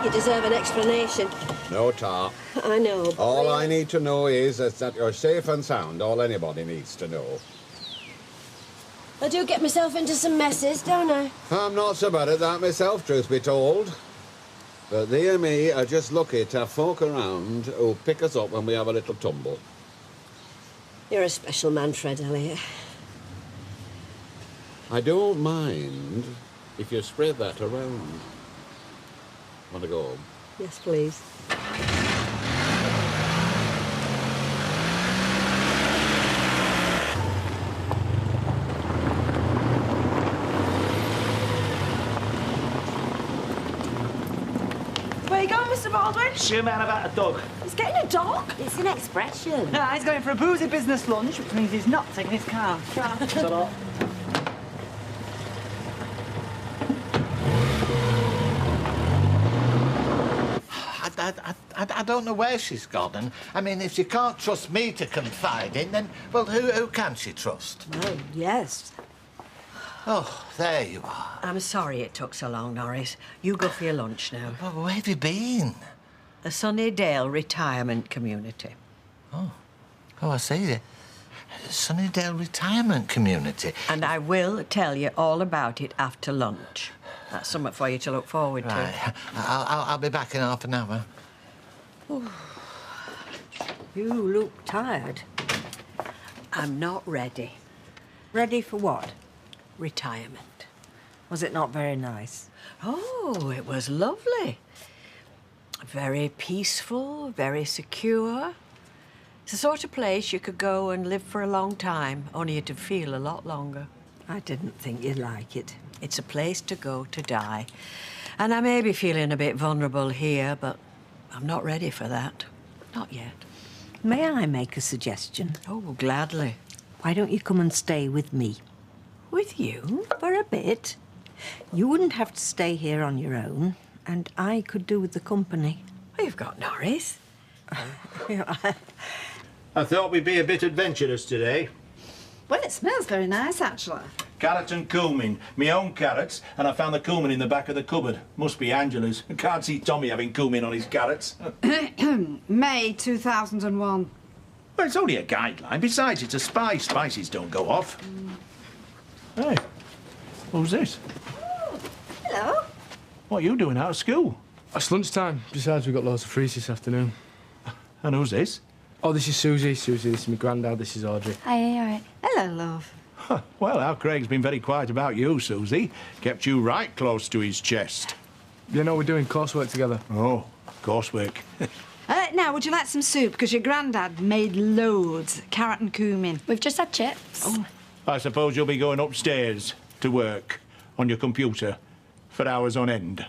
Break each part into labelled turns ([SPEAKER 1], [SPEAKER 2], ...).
[SPEAKER 1] you deserve an explanation.
[SPEAKER 2] No, tar.
[SPEAKER 1] I know, but...
[SPEAKER 2] All I need to know is that you're safe and sound. All anybody needs to know.
[SPEAKER 1] I do get myself into some messes, don't I?
[SPEAKER 2] I'm not so bad at that myself, truth be told. But thee and me are just lucky to have folk around who'll pick us up when we have a little tumble.
[SPEAKER 1] You're a special man, Fred Elliott.
[SPEAKER 2] I don't mind if you spread that around. Want to go home?
[SPEAKER 1] Yes, please.
[SPEAKER 3] Where you going, Mr. Baldwin?
[SPEAKER 4] See a man about a dog.
[SPEAKER 3] He's getting a dog?
[SPEAKER 5] It's an expression.
[SPEAKER 3] No, he's going for a boozy business lunch, which means he's not taking his car.
[SPEAKER 4] Ta-ra.
[SPEAKER 6] I don't know where she's gone, and I mean, if she can't trust me to confide in, then, well, who can she trust?
[SPEAKER 5] Well, yes.
[SPEAKER 6] Oh, there you are.
[SPEAKER 5] I'm sorry it took so long, Norris. You go for your lunch now.
[SPEAKER 6] Well, where have you been?
[SPEAKER 5] The Sunnydale Retirement Community.
[SPEAKER 6] Oh, I see. The Sunnydale Retirement Community.
[SPEAKER 5] And I will tell you all about it after lunch. That's something for you to look forward to.
[SPEAKER 6] Right. I'll be back in half an hour.
[SPEAKER 5] You look tired. I'm not ready.
[SPEAKER 7] Ready for what?
[SPEAKER 5] Retirement.
[SPEAKER 7] Was it not very nice?
[SPEAKER 5] Oh, it was lovely. Very peaceful, very secure. It's the sort of place you could go and live for a long time, only you'd feel a lot longer.
[SPEAKER 7] I didn't think you'd like it.
[SPEAKER 5] It's a place to go to die. And I may be feeling a bit vulnerable here, but I'm not ready for that. Not yet.
[SPEAKER 7] May I make a suggestion?
[SPEAKER 5] Oh, gladly.
[SPEAKER 7] Why don't you come and stay with me?
[SPEAKER 5] With you?
[SPEAKER 7] For a bit. You wouldn't have to stay here on your own, and I could do with the company.
[SPEAKER 5] Well, you've got Norris.
[SPEAKER 4] I thought we'd be a bit adventurous today.
[SPEAKER 3] Well, it smells very nice, actually.
[SPEAKER 4] Carrot and cumin. Me own carrots, and I found the cumin in the back of the cupboard. Must be Angela's. I can't see Tommy having cumin on his carrots.
[SPEAKER 3] May 2001.
[SPEAKER 4] Well, it's only a guideline. Besides, it's a spice. Spices don't go off. Hey, who's this?
[SPEAKER 3] Oh, hello.
[SPEAKER 4] What are you doing out of school?
[SPEAKER 8] It's lunchtime. Besides, we've got loads of frees this afternoon.
[SPEAKER 4] And who's this?
[SPEAKER 8] Oh, this is Susie. Susie, this is my granddad. This is Audrey.
[SPEAKER 3] Hi, you all right? Hello, love.
[SPEAKER 4] Huh. Well, our Craig's been very quiet about you, Susie. Kept you right close to his chest.
[SPEAKER 8] You know, we're doing coursework together.
[SPEAKER 4] Oh, coursework.
[SPEAKER 3] Now, would you like some soup? Because your granddad made loads. Carrot and cumin.
[SPEAKER 9] We've just had chips.
[SPEAKER 3] Oh.
[SPEAKER 4] I suppose you'll be going upstairs to work on your computer for hours on end.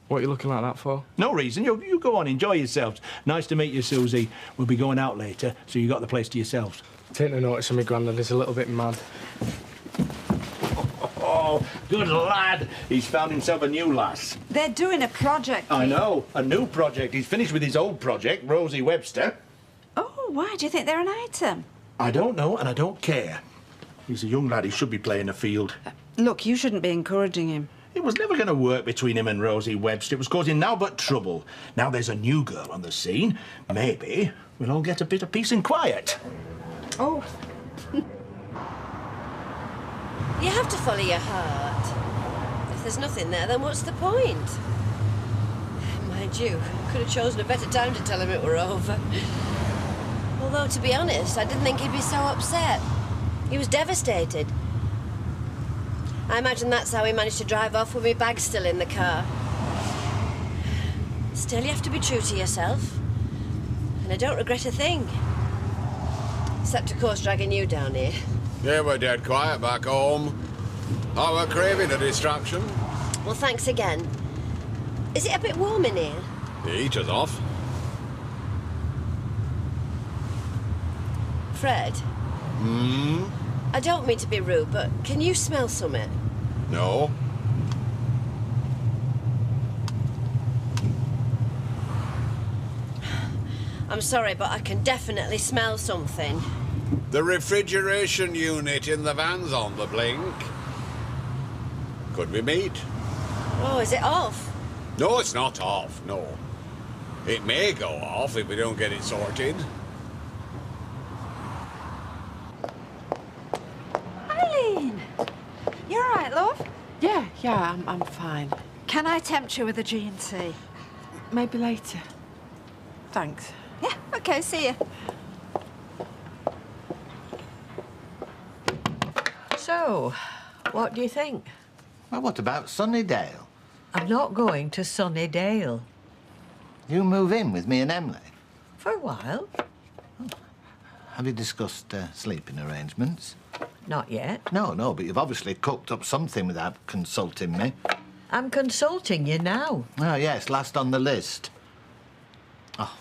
[SPEAKER 8] What are you looking like that for?
[SPEAKER 4] No reason. You go on, enjoy yourselves. Nice to meet you, Susie. We'll be going out later, so you got the place to yourselves.
[SPEAKER 8] Take no notice of my granddad. He's a little bit mad.
[SPEAKER 4] Oh, good lad. He's found himself a new lass.
[SPEAKER 3] They're doing a project.
[SPEAKER 4] I know, a new project. He's finished with his old project, Rosie Webster.
[SPEAKER 3] Oh, why? Do you think they're an item?
[SPEAKER 4] I don't know, and I don't care. He's a young lad. He should be playing the field.
[SPEAKER 3] Look, you shouldn't be encouraging him.
[SPEAKER 4] It was never going to work between him and Rosie Webster. It was causing now but trouble. Now there's a new girl on the scene. Maybe we'll all get a bit of peace and quiet.
[SPEAKER 3] Oh.
[SPEAKER 1] You have to follow your heart. If there's nothing there, then what's the point? Mind you, could have chosen a better time to tell him it were over. Although, to be honest, I didn't think he'd be so upset. He was devastated. I imagine that's how he managed to drive off with my bag still in the car. Still, you have to be true to yourself. And I don't regret a thing. Except, of course, dragging you down here.
[SPEAKER 2] Yeah, we're dead quiet back home. Oh, we're craving a distraction.
[SPEAKER 1] Well, thanks again. Is it a bit warm in here?
[SPEAKER 2] The heater's off.
[SPEAKER 1] Fred? I don't mean to be rude, but can you smell something?
[SPEAKER 2] No.
[SPEAKER 1] I'm sorry, but I can definitely smell something.
[SPEAKER 2] The refrigeration unit in the van's on the blink. Could be meat.
[SPEAKER 1] Oh, is it off?
[SPEAKER 2] No, it's not off, no. It may go off if we don't get it sorted.
[SPEAKER 3] Eileen! You all right, love?
[SPEAKER 9] Yeah, I'm fine.
[SPEAKER 3] Can I tempt you with a G&T?
[SPEAKER 9] Maybe later. Thanks.
[SPEAKER 3] Yeah, OK, see you.
[SPEAKER 5] So, what do you think?
[SPEAKER 6] Well, what about Sunnydale?
[SPEAKER 5] I'm not going to Sunnydale.
[SPEAKER 6] You move in with me and Emily.
[SPEAKER 5] For a while.
[SPEAKER 6] Have you discussed sleeping arrangements?
[SPEAKER 5] Not yet.
[SPEAKER 6] No, but you've obviously cooked up something without consulting me.
[SPEAKER 5] I'm consulting you now.
[SPEAKER 6] Oh, yes, last on the list. Oh,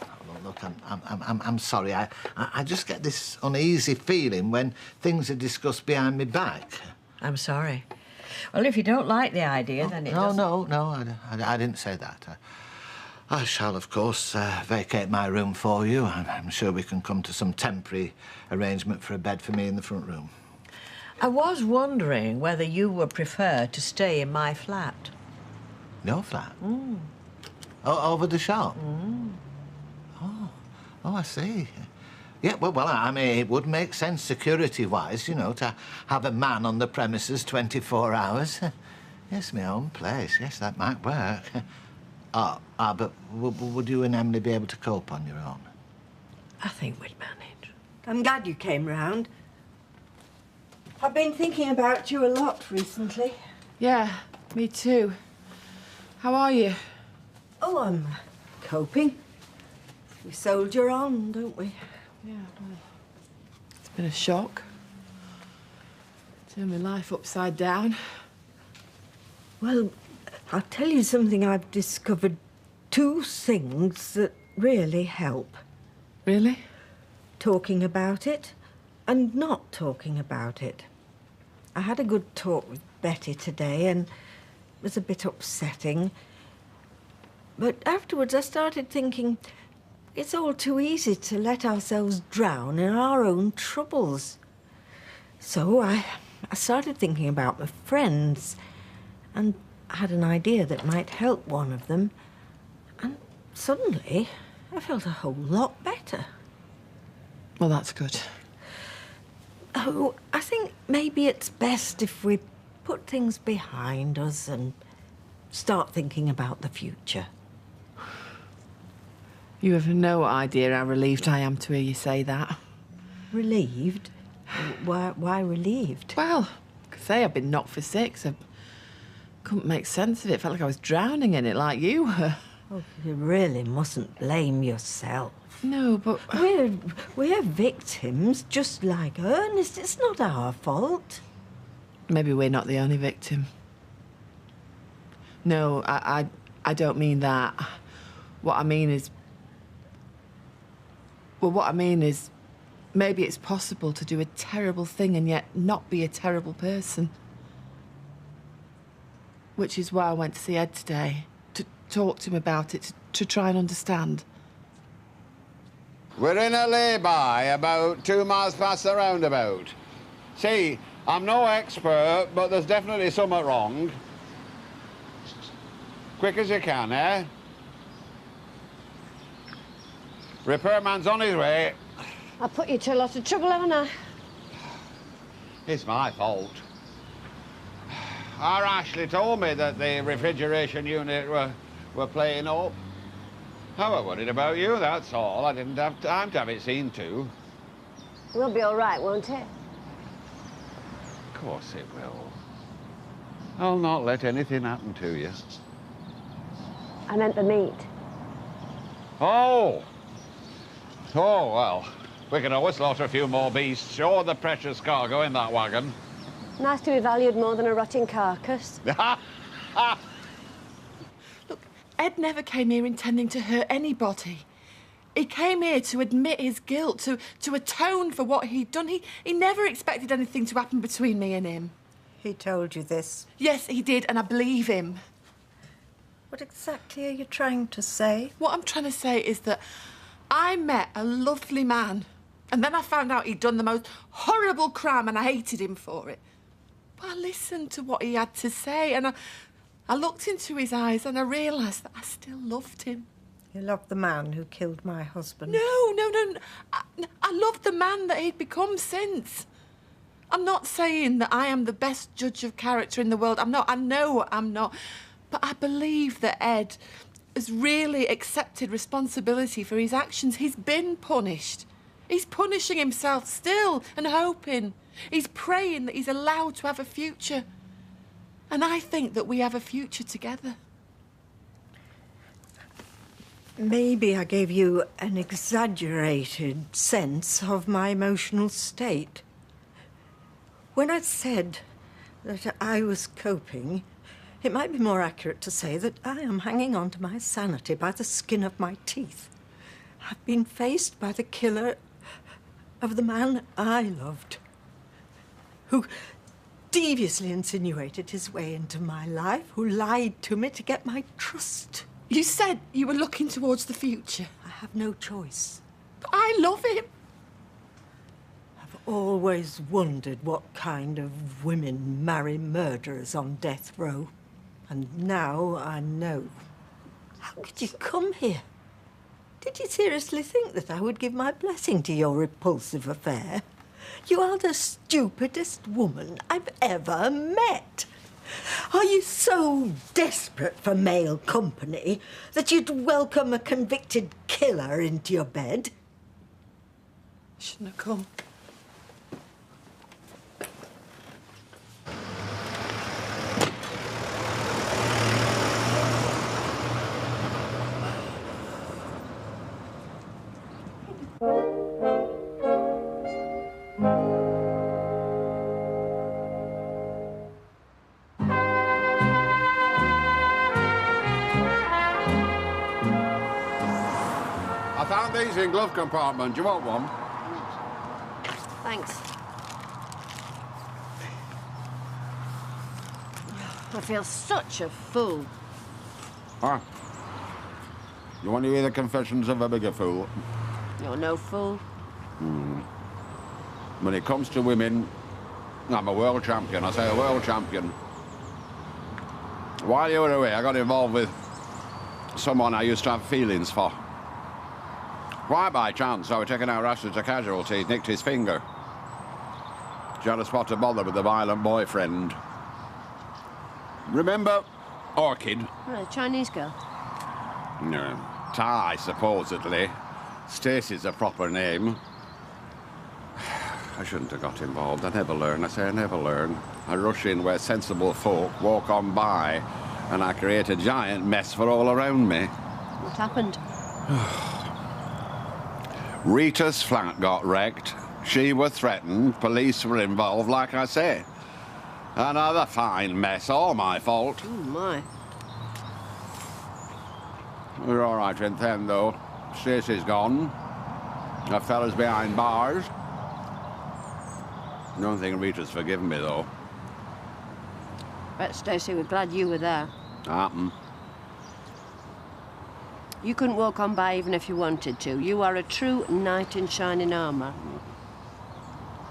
[SPEAKER 6] look, I'm sorry. I just get this uneasy feeling when things are discussed behind my back.
[SPEAKER 5] I'm sorry. Well, if you don't like the idea, then it doesn't...
[SPEAKER 6] No, I didn't say that. I shall, of course, vacate my room for you. I'm sure we can come to some temporary arrangement for a bed for me in the front room.
[SPEAKER 5] I was wondering whether you would prefer to stay in my flat.
[SPEAKER 6] Your flat? Oh, over the shop? Oh, I see. Yeah, well, I mean, it would make sense security-wise, you know, to have a man on the premises 24 hours. Yes, my own place. Yes, that might work. But would you and Emily be able to cope on your own?
[SPEAKER 5] I think we'd manage.
[SPEAKER 7] I'm glad you came round. I've been thinking about you a lot recently.
[SPEAKER 9] Yeah, me too. How are you?
[SPEAKER 7] Oh, I'm coping. We soldier on, don't we?
[SPEAKER 9] Yeah, well, it's been a shock. Turned my life upside down.
[SPEAKER 7] Well, I'll tell you something. I've discovered 2 things that really help.
[SPEAKER 9] Really?
[SPEAKER 7] Talking about it and not talking about it. I had a good talk with Betty today and it was a bit upsetting. But afterwards I started thinking it's all too easy to let ourselves drown in our own troubles. So I started thinking about my friends and I had an idea that might help one of them. And suddenly I felt a whole lot better.
[SPEAKER 9] Well, that's good.
[SPEAKER 7] Oh, I think maybe it's best if we put things behind us and start thinking about the future.
[SPEAKER 9] You have no idea how relieved I am to hear you say that.
[SPEAKER 7] Relieved? Why relieved?
[SPEAKER 9] Well, I say I've been knocked for 6. I couldn't make sense of it. Felt like I was drowning in it, like you were.
[SPEAKER 7] Oh, you really mustn't blame yourself.
[SPEAKER 9] No, but...
[SPEAKER 7] We're victims, just like Ernest. It's not our fault.
[SPEAKER 9] Maybe we're not the only victim. No, I don't mean that. What I mean is... Well, what I mean is maybe it's possible to do a terrible thing and yet not be a terrible person. Which is why I went to see Ed today, to talk to him about it, to try and understand.
[SPEAKER 2] We're in a lay-by about 2 miles past the roundabout. See, I'm no expert, but there's definitely something wrong. Quick as you can, eh? Repairman's on his way.
[SPEAKER 1] I put you to a lot of trouble, haven't I?
[SPEAKER 2] It's my fault. Our Ashley told me that the refrigeration unit were playing up. I was worried about you, that's all. I didn't have time to have it seen to.
[SPEAKER 1] We'll be all right, won't it?
[SPEAKER 2] Of course it will. I'll not let anything happen to you.
[SPEAKER 1] I meant the meat.
[SPEAKER 2] Oh! Oh, well, we can always slaughter a few more beasts. Sure, the precious cargo in that wagon.
[SPEAKER 1] Nice to be valued more than a rotting carcass.
[SPEAKER 9] Look, Ed never came here intending to hurt anybody. He came here to admit his guilt, to atone for what he'd done. He never expected anything to happen between me and him.
[SPEAKER 7] He told you this.
[SPEAKER 9] Yes, he did, and I believe him.
[SPEAKER 7] What exactly are you trying to say?
[SPEAKER 9] What I'm trying to say is that I met a lovely man, and then I found out he'd done the most horrible crime, and I hated him for it. But I listened to what he had to say, and I looked into his eyes and I realised that I still loved him.
[SPEAKER 7] You loved the man who killed my husband?
[SPEAKER 9] No. I loved the man that he'd become since. I'm not saying that I am the best judge of character in the world. I'm not. I know I'm not. But I believe that Ed has really accepted responsibility for his actions. He's been punished. He's punishing himself still and hoping. He's praying that he's allowed to have a future. And I think that we have a future together.
[SPEAKER 7] Maybe I gave you an exaggerated sense of my emotional state. When I said that I was coping, it might be more accurate to say that I am hanging on to my sanity by the skin of my teeth. I've been faced by the killer of the man I loved, who deviously insinuated his way into my life, who lied to me to get my trust.
[SPEAKER 9] You said you were looking towards the future.
[SPEAKER 7] I have no choice.
[SPEAKER 9] But I love him.
[SPEAKER 7] I've always wondered what kind of women marry murderers on death row. And now I know. How could you come here? Did you seriously think that I would give my blessing to your repulsive affair? You are the stupidest woman I've ever met. Are you so desperate for male company that you'd welcome a convicted killer into your bed?
[SPEAKER 9] I shouldn't have come.
[SPEAKER 2] I found these in glove compartment. Do you want one?
[SPEAKER 1] Thanks. I feel such a fool.
[SPEAKER 2] Ah. You want to hear the confessions of a bigger fool?
[SPEAKER 1] You're no fool.
[SPEAKER 2] When it comes to women, I'm a world champion. I say a world champion. While you were away, I got involved with someone I used to have feelings for. Quite by chance, I was taking out Rashford to casualties, nicked his finger. She had a spot of bother with the violent boyfriend. Remember Orchid?
[SPEAKER 1] Oh, a Chinese girl.
[SPEAKER 2] No. Tai, supposedly. Stacey's a proper name. I shouldn't have got involved. I never learn. I say I never learn. I rush in where sensible folk walk on by, and I create a giant mess for all around me.
[SPEAKER 1] What happened?
[SPEAKER 2] Rita's flat got wrecked. She was threatened. Police were involved, like I say. Another fine mess. All my fault.
[SPEAKER 1] Oh, my.
[SPEAKER 2] We're all right in then, though. Stacey's gone. The fella's behind bars. Don't think Rita's forgiven me, though.
[SPEAKER 1] Bet Stacey, we're glad you were there.
[SPEAKER 2] Happened.
[SPEAKER 1] You couldn't walk on by even if you wanted to. You are a true knight in shining armour.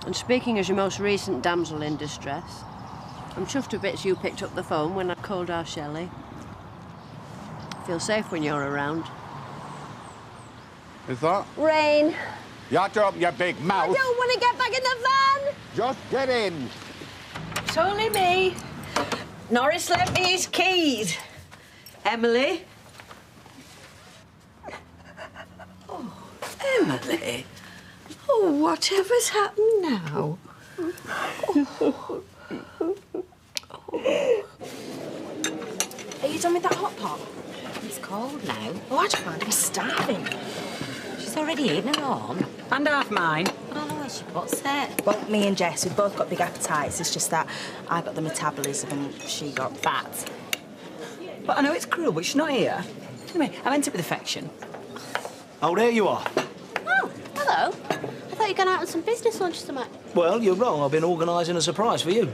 [SPEAKER 1] And speaking as your most recent damsel in distress, I'm chuffed to bits you picked up the phone when I called our Shelley. Feel safe when you're around.
[SPEAKER 2] Is that?
[SPEAKER 1] Rain.
[SPEAKER 2] Shut up, you big mouth.
[SPEAKER 1] I don't want to get back in the van.
[SPEAKER 2] Just get in.
[SPEAKER 5] It's only me. Norris left me his keys. Emily? Oh, Emily? Oh, whatever's happened now?
[SPEAKER 10] Are you done with that hot pot? It's cold now. Oh, I don't mind. I'm starving. She's already eaten her own.
[SPEAKER 11] And half mine.
[SPEAKER 10] I don't know where she puts it.
[SPEAKER 11] Well, me and Jess, we've both got big appetites. It's just that I got the metabolism and she got fat. But I know it's cruel, but she's not here. Anyway, I meant it with affection.
[SPEAKER 12] Oh, there you are.
[SPEAKER 10] Oh, hello. I thought you were going out on some business lunch or something.
[SPEAKER 12] Well, you're wrong. I've been organising a surprise for you.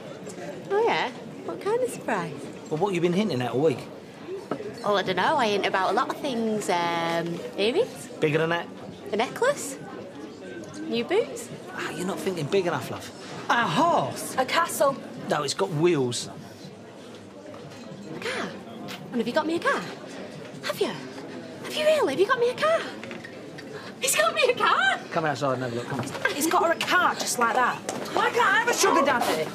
[SPEAKER 10] Oh, yeah? What kind of surprise?
[SPEAKER 12] Well, what you been hinting at all week?
[SPEAKER 10] Oh, I don't know. I hint about a lot of things. Earrings?
[SPEAKER 12] Bigger than that?
[SPEAKER 10] A necklace? New boots?
[SPEAKER 12] Ah, you're not thinking big enough, love.
[SPEAKER 11] A horse?
[SPEAKER 10] A castle?
[SPEAKER 12] No, it's got wheels.
[SPEAKER 10] A car? And have you got me a car? Have you? Have you really? Have you got me a car? He's got me a car!
[SPEAKER 12] Come outside and have a look, come on.
[SPEAKER 11] He's got her a car just like that. Why can't I have a sugar daddy?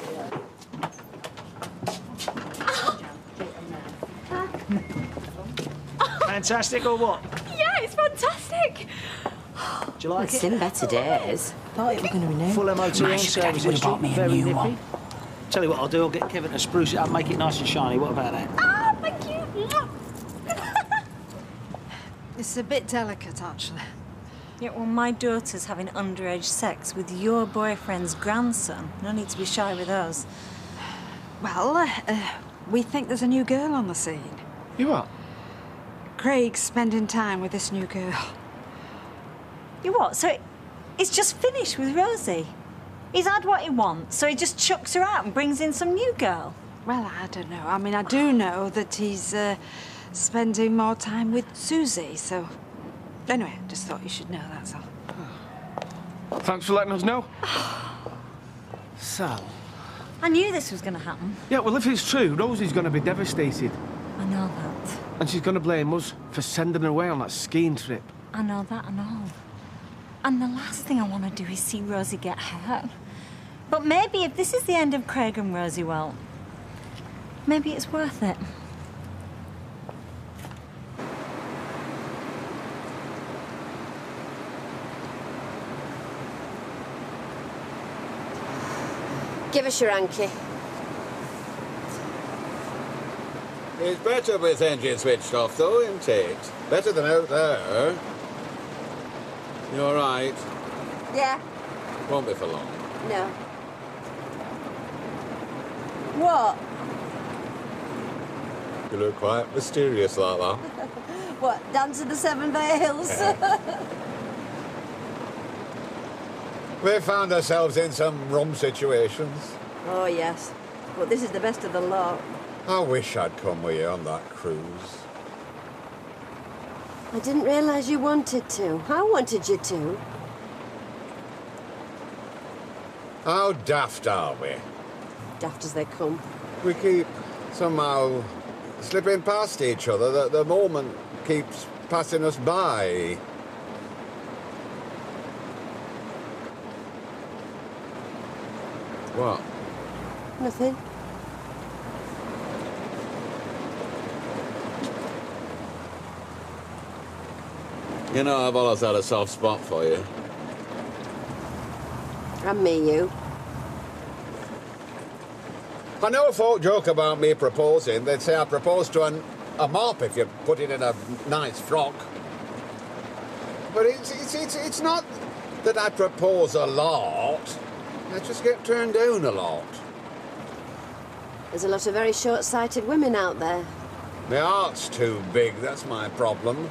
[SPEAKER 12] Fantastic or what?
[SPEAKER 10] Yeah, it's fantastic.
[SPEAKER 12] Do you like
[SPEAKER 10] It's
[SPEAKER 12] it?
[SPEAKER 10] in better days.
[SPEAKER 11] Thought it was going to be new.
[SPEAKER 12] Full MOT on
[SPEAKER 10] My
[SPEAKER 12] service
[SPEAKER 10] daddy would've
[SPEAKER 12] history,
[SPEAKER 10] bought me a
[SPEAKER 12] very
[SPEAKER 10] new
[SPEAKER 12] nippy.
[SPEAKER 10] one.
[SPEAKER 12] Tell you what I'll do, I'll get Kevin to spruce it up, make it nice and shiny. What about that?
[SPEAKER 10] Ah, thank you.
[SPEAKER 3] It's a bit delicate, actually.
[SPEAKER 13] Yeah, well, my daughter's having underage sex with your boyfriend's grandson. No need to be shy with us.
[SPEAKER 3] Well, we think there's a new girl on the scene.
[SPEAKER 8] You what?
[SPEAKER 3] Craig's spending time with this new girl.
[SPEAKER 13] You what? So it's just finished with Rosie? He's had what he wants, so he just chucks her out and brings in some new girl?
[SPEAKER 3] Well, I don't know. I mean, I do know that he's spending more time with Susie, so... Anyway, just thought you should know, that's all.
[SPEAKER 8] Thanks for letting us know.
[SPEAKER 12] So?
[SPEAKER 13] I knew this was going to happen.
[SPEAKER 8] Yeah, well, if it's true, Rosie's going to be devastated.
[SPEAKER 13] I know that.
[SPEAKER 8] And she's going to blame us for sending her away on that skiing trip.
[SPEAKER 13] I know that, I know. And the last thing I want to do is see Rosie get hurt. But maybe if this is the end of Craig and Rosie, well, maybe it's worth it.
[SPEAKER 1] Give us your hanky.
[SPEAKER 2] It's better with engine switched off, though, isn't it? Better than out there. You all right?
[SPEAKER 1] Yeah.
[SPEAKER 2] Won't be for long.
[SPEAKER 1] No. What?
[SPEAKER 2] You look quite mysterious like that.
[SPEAKER 1] What, dance of the Seven Veils?
[SPEAKER 2] We found ourselves in some rum situations.
[SPEAKER 1] Oh, yes. But this is the best of the lot.
[SPEAKER 2] I wish I'd come with you on that cruise.
[SPEAKER 1] I didn't realise you wanted to. I wanted you to.
[SPEAKER 2] How daft are we?
[SPEAKER 1] Daft as they come.
[SPEAKER 2] We keep somehow slipping past each other. The moment keeps passing us by. What?
[SPEAKER 1] Nothing.
[SPEAKER 2] You know, I've always had a soft spot for you.
[SPEAKER 1] And me, you.
[SPEAKER 2] I know folk joke about me proposing. They'd say I proposed to a mop if you put it in a nice frock. But it's not that I propose a lot. I just get turned down a lot.
[SPEAKER 1] There's a lot of very short-sighted women out there.
[SPEAKER 2] My heart's too big, that's my problem.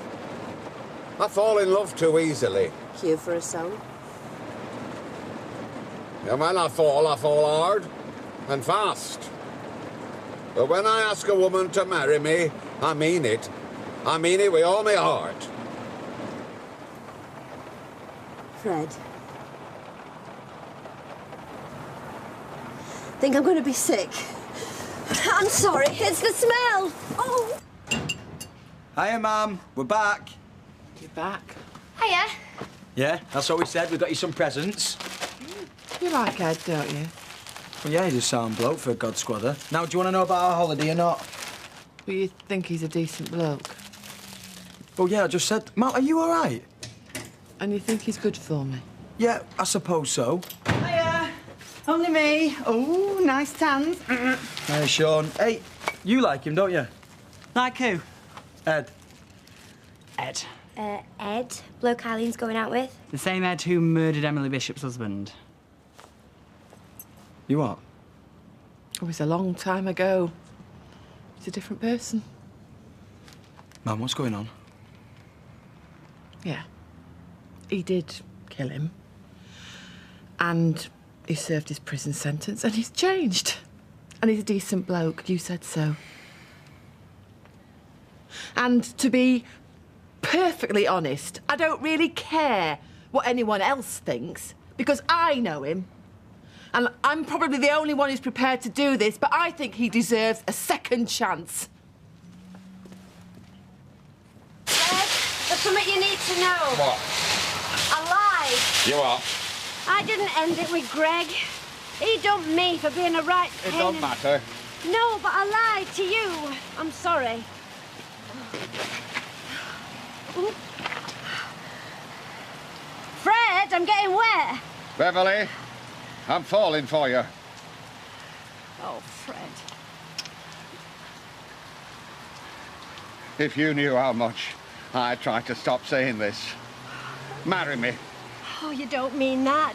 [SPEAKER 2] I fall in love too easily.
[SPEAKER 1] Cue for a song.
[SPEAKER 2] And when I fall hard and fast. But when I ask a woman to marry me, I mean it. I mean it with all my heart.
[SPEAKER 1] Fred. Think I'm going to be sick. I'm sorry, it's the smell. Oh.
[SPEAKER 14] Hiya, Mum. We're back.
[SPEAKER 9] You're back.
[SPEAKER 10] Hiya.
[SPEAKER 14] Yeah, that's what we said. We've got you some presents.
[SPEAKER 9] You like Ed, don't you?
[SPEAKER 14] Well, yeah, he's a sound bloke for a God Squadder. Now, do you want to know about our holiday or not?
[SPEAKER 9] Well, you think he's a decent bloke.
[SPEAKER 14] Well, yeah, I just said... Matt, are you all right?
[SPEAKER 9] And you think he's good for me?
[SPEAKER 14] Yeah, I suppose so.
[SPEAKER 15] Hiya. Only me. Oh, nice tans.
[SPEAKER 14] Hey, Sean. Hey, you like him, don't you?
[SPEAKER 15] Like who?
[SPEAKER 14] Ed.
[SPEAKER 15] Ed.
[SPEAKER 10] Ed, bloke Eileen's going out with.
[SPEAKER 15] The same Ed who murdered Emily Bishop's husband.
[SPEAKER 14] You what?
[SPEAKER 9] Oh, it's a long time ago. He's a different person.
[SPEAKER 14] Mum, what's going on?
[SPEAKER 9] Yeah. He did kill him. And he served his prison sentence and he's changed. And he's a decent bloke, you said so. And to be perfectly honest, I don't really care what anyone else thinks because I know him. And I'm probably the only one who's prepared to do this, but I think he deserves a second chance.
[SPEAKER 1] something you need to know.
[SPEAKER 2] What?
[SPEAKER 1] I lied.
[SPEAKER 2] You what?
[SPEAKER 1] I didn't end it with Greg. He dumped me for being a right
[SPEAKER 2] It
[SPEAKER 1] pain
[SPEAKER 2] don't
[SPEAKER 1] in-
[SPEAKER 2] matter.
[SPEAKER 1] No, but I lied to you. I'm sorry. Ooh. Fred, I'm getting wet.
[SPEAKER 2] Beverly, I'm falling for you.
[SPEAKER 1] Oh, Fred.
[SPEAKER 2] If you knew how much I tried to stop saying this. Marry me.
[SPEAKER 1] Oh, you don't mean that.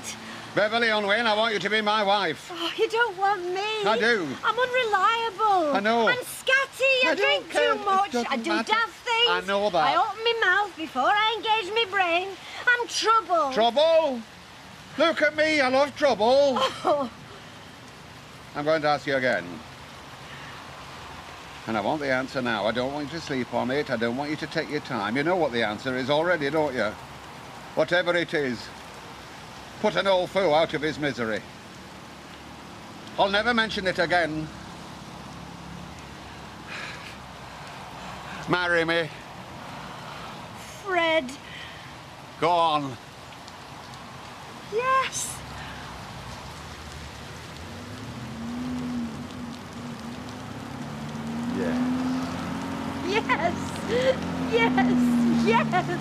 [SPEAKER 2] Beverly Unwin, I want you to be my wife.
[SPEAKER 1] Oh, you don't want me.
[SPEAKER 2] I do.
[SPEAKER 1] I'm unreliable.
[SPEAKER 2] I know.
[SPEAKER 1] I'm scatty. I drink
[SPEAKER 2] care.
[SPEAKER 1] too much.
[SPEAKER 2] It doesn't
[SPEAKER 1] I do
[SPEAKER 2] matter.
[SPEAKER 1] daft things.
[SPEAKER 2] I know that.
[SPEAKER 1] I open my mouth before I engage my brain. I'm trouble.
[SPEAKER 2] Trouble? Look at me, I love trouble.
[SPEAKER 1] Oh.
[SPEAKER 2] I'm going to ask you again. And I want the answer now. I don't want you to sleep on it. I don't want you to take your time. You know what the answer is already, don't you? Whatever it is, put an old fool out of his misery. I'll never mention it again. Marry me.
[SPEAKER 1] Fred.
[SPEAKER 2] Go on.
[SPEAKER 1] Yes. Yes. Yes. Yes.